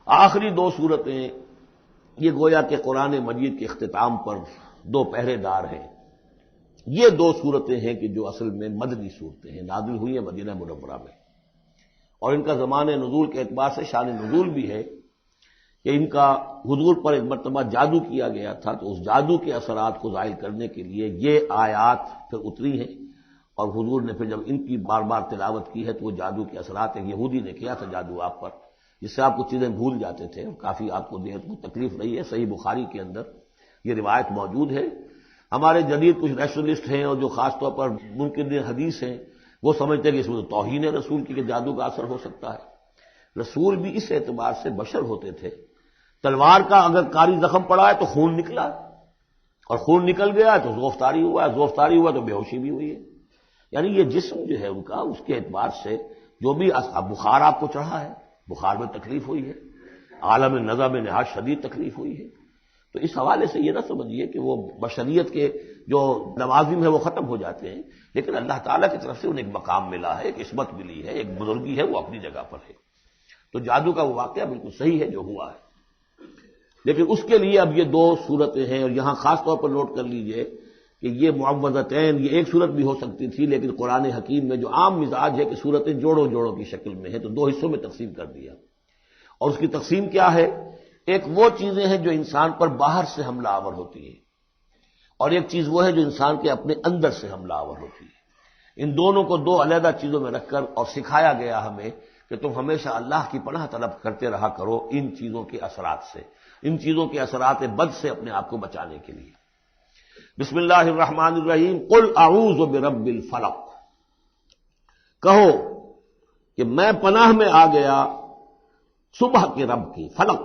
آخری دو صورتیں یہ گویا کہ قرآن مجید کے اختتام پر دو پہرے دار ہیں۔ یہ دو صورتیں ہیں کہ جو اصل میں مدنی صورتیں ہیں، نازل ہوئی ہیں مدینہ منورہ میں، اور ان کا زمانہ نزول کے اعتبار سے شان نزول بھی ہے کہ ان کا حضور پر ایک مرتبہ جادو کیا گیا تھا، تو اس جادو کے اثرات کو ظاہر کرنے کے لیے یہ آیات پھر اتری ہیں، اور حضور نے پھر جب ان کی بار بار تلاوت کی ہے تو وہ جادو کے اثرات، ایک یہودی نے کیا تھا جادو آپ پر، جس سے آپ کو چیزیں بھول جاتے تھے، کافی آپ کو دیہت کو تکلیف رہی ہے۔ صحیح بخاری کے اندر یہ روایت موجود ہے۔ ہمارے جدید کچھ نیشنلسٹ ہیں اور جو خاص طور پر منکر حدیث ہیں، وہ سمجھتے ہیں کہ اس میں تو توہین ہے رسول کی کہ جادو کا اثر ہو سکتا ہے۔ رسول بھی اس اعتبار سے بشر ہوتے تھے، تلوار کا اگر کاری زخم پڑا ہے تو خون نکلا، اور خون نکل گیا تو زوفتاری ہوا ہے، زوفتاری ہوا تو بے ہوشی بھی ہوئی ہے۔ یعنی یہ جسم جو ہے ان کا، اس کے اعتبار سے جو بھی بخار آپ کو چڑھا ہے، بخار میں تکلیف ہوئی ہے، عالم نزع میں نہایت شدید تکلیف ہوئی ہے، تو اس حوالے سے یہ نہ سمجھیے کہ وہ بشریت کے جو لوازم ہیں وہ ختم ہو جاتے ہیں، لیکن اللہ تعالیٰ کی طرف سے انہیں ایک مقام ملا ہے، ایک عصمت ملی ہے، ایک بزرگی ہے، وہ اپنی جگہ پر ہے۔ تو جادو کا وہ واقعہ بالکل صحیح ہے جو ہوا ہے، لیکن اس کے لیے اب یہ دو صورتیں ہیں، اور یہاں خاص طور پر نوٹ کر لیجئے کہ یہ معوذتین، یہ ایک صورت بھی ہو سکتی تھی، لیکن قرآن حکیم میں جو عام مزاج ہے کہ صورتیں جوڑوں جوڑوں کی شکل میں ہیں، تو دو حصوں میں تقسیم کر دیا، اور اس کی تقسیم کیا ہے؟ ایک وہ چیزیں ہیں جو انسان پر باہر سے حملہ آور ہوتی ہیں، اور ایک چیز وہ ہے جو انسان کے اپنے اندر سے حملہ آور ہوتی ہے۔ ان دونوں کو دو علیحدہ چیزوں میں رکھ کر اور سکھایا گیا ہمیں کہ تم ہمیشہ اللہ کی پناہ طلب کرتے رہا کرو ان چیزوں کے اثرات سے، ان چیزوں کے اثرات بد سے اپنے آپ کو بچانے کے لیے۔ بسم اللہ الرحمن الرحیم، قل اعوذ برب الفلق، کہو کہ میں پناہ میں آ گیا صبح کے رب کی۔ فلق،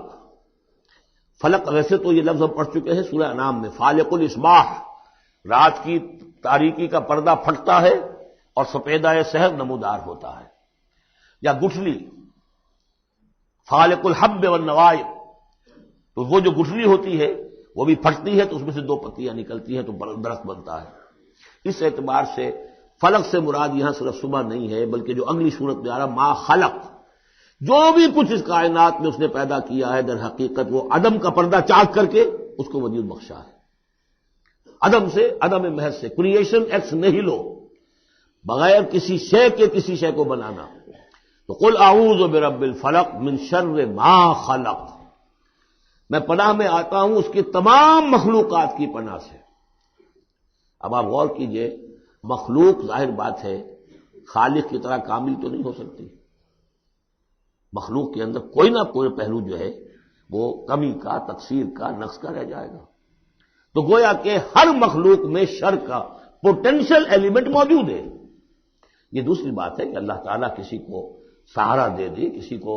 فلق ویسے تو یہ لفظ ہم پڑھ چکے ہیں سورہ انعام میں، فالق الاصباح، رات کی تاریکی کا پردہ پھٹتا ہے اور سپیدہ سحر نمودار ہوتا ہے، یا گٹھلی، فالق الحب والنوائے، تو وہ جو گٹھلی ہوتی ہے وہ بھی پھٹتی ہے تو اس میں سے دو پتیاں نکلتی ہیں تو درخت بنتا ہے۔ اس اعتبار سے فلق سے مراد یہاں صرف صبح نہیں ہے، بلکہ جو اگلی صورت میں آ رہا ما خلق، جو بھی کچھ اس کائنات میں اس نے پیدا کیا ہے در حقیقت وہ عدم کا پردہ چاک کر کے اس کو وجود بخشا ہے، عدم سے، عدم محض سے، کریشن ایکس نہیلو، بغیر کسی شے کے کسی شے کو بنانا۔ تو قل اعوذ برب الفلق من شر ما خلق، میں پناہ میں آتا ہوں اس کی تمام مخلوقات کی پناہ سے۔ اب آپ غور کیجئے، مخلوق ظاہر بات ہے خالق کی طرح کامل تو نہیں ہو سکتی، مخلوق کے اندر کوئی نہ کوئی پہلو جو ہے وہ کمی کا، تقصیر کا، نقص کا رہ جائے گا، تو گویا کہ ہر مخلوق میں شر کا پوٹینشل ایلیمنٹ موجود ہے۔ یہ دوسری بات ہے کہ اللہ تعالیٰ کسی کو سہارا دے دے، کسی کو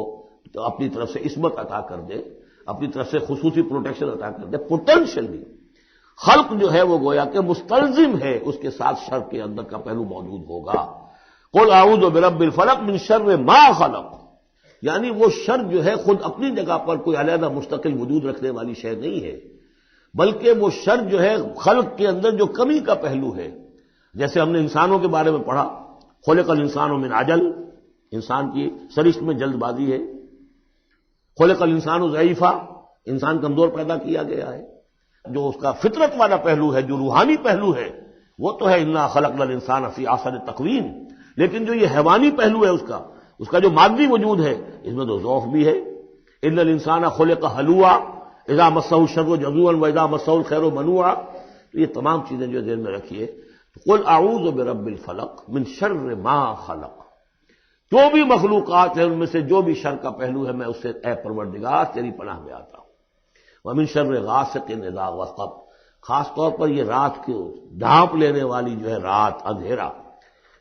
اپنی طرف سے عصمت عطا کر دے، اپنی طرف سے خصوصی پروٹیکشن عطا کر دے، پوٹینشلی خلق جو ہے وہ گویا کہ مستلزم ہے، اس کے ساتھ شر کے اندر کا پہلو موجود ہوگا۔ قل اعوذ برب الفلق من شر ما خلق، یعنی وہ شر جو ہے خود اپنی جگہ پر کوئی علیحدہ مستقل وجود رکھنے والی شے نہیں ہے، بلکہ وہ شر جو ہے خلق کے اندر جو کمی کا پہلو ہے، جیسے ہم نے انسانوں کے بارے میں پڑھا، خلق الانسان من عجل، انسان کی سرشت میں جلد بازی ہے، خلق الانسان ضعیفا، انسان کمزور پیدا کیا گیا ہے۔ جو اس کا فطرت والا پہلو ہے، جو روحانی پہلو ہے، وہ تو ہے انا خلقنا الانسان فی احسن تقویم، لیکن جو یہ حیوانی پہلو ہے اس کا جو مادی وجود ہے، اس میں تو ضعف بھی ہے۔ ان الانسان خلق ہلوعا اذا مسہ الشر جزوعا واذا مسہ الخیر منوعا، تو یہ تمام چیزیں جو ذہن میں رکھیے۔ قل اعوذ برب الفلق من شر ما خلق، جو بھی مخلوقات ہیں ان میں سے جو بھی شر کا پہلو ہے میں اس سے اے پروردگار تیری پناہ میں آتا ہوں۔ ومن شر غاسق اذا وقب، خاص طور پر یہ رات کو ڈھانپ لینے والی جو ہے رات، اندھیرا،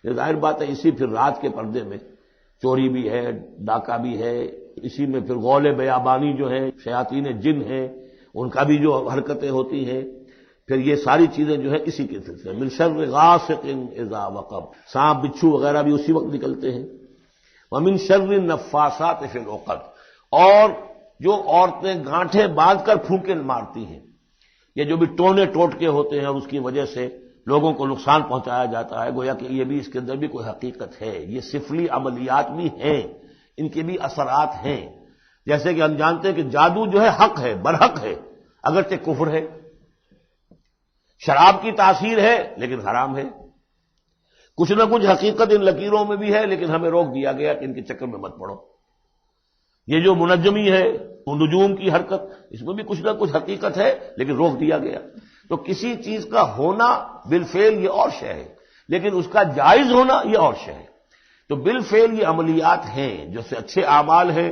یہ ظاہر بات ہے اسی پھر رات کے پردے میں چوری بھی ہے، ڈاکہ بھی ہے، اسی میں پھر غول بیابانی جو ہے، شیاطین جن ہیں ان کا بھی جو حرکتیں ہوتی ہیں، پھر یہ ساری چیزیں جو ہے اسی کے سلسلے من شر غاسق اذا وقب، سانپ بچھو وغیرہ بھی اسی وقت نکلتے ہیں۔ ومن شر النفاثات فی العقد، اور جو عورتیں گانٹھیں باندھ کر پھونکے مارتی ہیں، یہ جو بھی ٹونے ٹوٹکے ہوتے ہیں اور اس کی وجہ سے لوگوں کو نقصان پہنچایا جاتا ہے، گویا کہ یہ بھی اس کے اندر بھی کوئی حقیقت ہے، یہ سفلی عملیات بھی ہیں، ان کے بھی اثرات ہیں۔ جیسے کہ ہم جانتے ہیں کہ جادو جو ہے حق ہے، برحق ہے، اگرچہ کفر ہے، شراب کی تاثیر ہے لیکن حرام ہے، کچھ نہ کچھ حقیقت ان لکیروں میں بھی ہے لیکن ہمیں روک دیا گیا کہ ان کے چکر میں مت پڑو۔ یہ جو منجمی ہے، نجوم کی حرکت، اس میں بھی کچھ نہ کچھ حقیقت ہے لیکن روک دیا گیا۔ تو کسی چیز کا ہونا بالفعل یہ اور شے ہے، لیکن اس کا جائز ہونا یہ اور شے ہے۔ تو بالفعل یہ عملیات ہیں جو سے اچھے اعمال ہیں،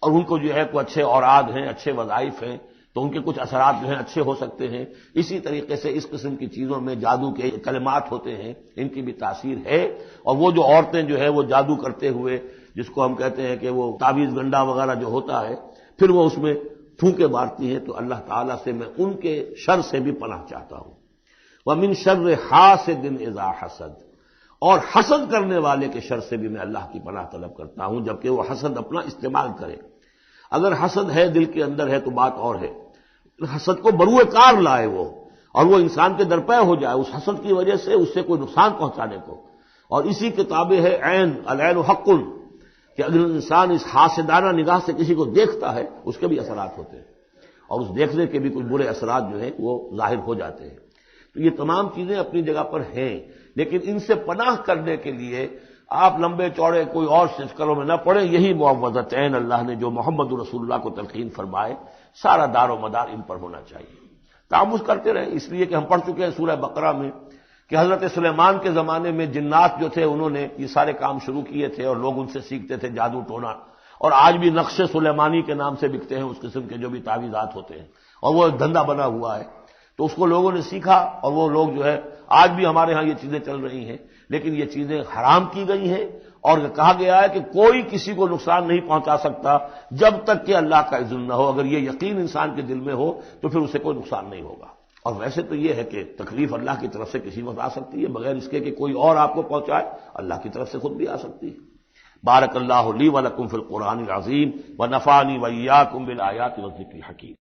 اور ان کو جو ہے کوئی اچھے اوراد ہیں، اچھے وظائف ہیں، تو ان کے کچھ اثرات جو ہیں اچھے ہو سکتے ہیں۔ اسی طریقے سے اس قسم کی چیزوں میں جادو کے کلمات ہوتے ہیں، ان کی بھی تاثیر ہے۔ اور وہ جو عورتیں جو ہے وہ جادو کرتے ہوئے، جس کو ہم کہتے ہیں کہ وہ تعویذ گنڈا وغیرہ جو ہوتا ہے، پھر وہ اس میں پھونکے مارتی ہیں، تو اللہ تعالیٰ سے میں ان کے شر سے بھی پناہ چاہتا ہوں۔ وَمِن شَرِّ حَاسِدٍ إِذَا حَسَدَ، اور حسد کرنے والے کے شر سے بھی میں اللہ کی پناہ طلب کرتا ہوں، جبکہ وہ حسد اپنا استعمال کرے۔ اگر حسد ہے دل کے اندر ہے تو بات اور ہے، حسد کو بروئے کار لائے وہ، اور وہ انسان کے درپے ہو جائے اس حسد کی وجہ سے اس سے کوئی نقصان پہنچانے کو۔ اور اسی کتابیں ہے عین، العین حق، کہ اگر انسان اس حاسدانہ نگاہ سے کسی کو دیکھتا ہے اس کے بھی اثرات ہوتے ہیں، اور اس دیکھنے کے بھی کچھ برے اثرات جو ہیں وہ ظاہر ہو جاتے ہیں۔ تو یہ تمام چیزیں اپنی جگہ پر ہیں، لیکن ان سے پناہ کرنے کے لیے آپ لمبے چوڑے کوئی اور شکلوں میں نہ پڑیں۔ یہی معوذتین اللہ نے جو محمد رسول اللہ کو تلقین فرمائے، سارا دار و مدار ان پر ہونا چاہیے۔ تعمذ کرتے رہیں، اس لیے کہ ہم پڑھ چکے ہیں سورہ بقرہ میں کہ حضرت سلیمان کے زمانے میں جنات جو تھے انہوں نے یہ سارے کام شروع کیے تھے، اور لوگ ان سے سیکھتے تھے جادو ٹونا، اور آج بھی نقش سلیمانی کے نام سے بکتے ہیں اس قسم کے جو بھی تعویذات ہوتے ہیں، اور وہ ایک دھندا بنا ہوا ہے۔ تو اس کو لوگوں نے سیکھا، اور وہ لوگ جو ہے آج بھی ہمارے ہاں یہ چیزیں چل رہی ہیں، لیکن یہ چیزیں حرام کی گئی ہیں، اور کہا گیا ہے کہ کوئی کسی کو نقصان نہیں پہنچا سکتا جب تک کہ اللہ کا اذن نہ ہو۔ اگر یہ یقین انسان کے دل میں ہو تو پھر اسے کوئی نقصان نہیں ہوگا۔ اور ویسے تو یہ ہے کہ تکلیف اللہ کی طرف سے کسی وقت آ سکتی ہے، بغیر اس کے کہ کوئی اور آپ کو پہنچائے، اللہ کی طرف سے خود بھی آ سکتی ہے۔ بارک اللہ لی و لکم فی القرآن العظیم ونفعنی وإیاکم بالآیات والذکر الحکیم۔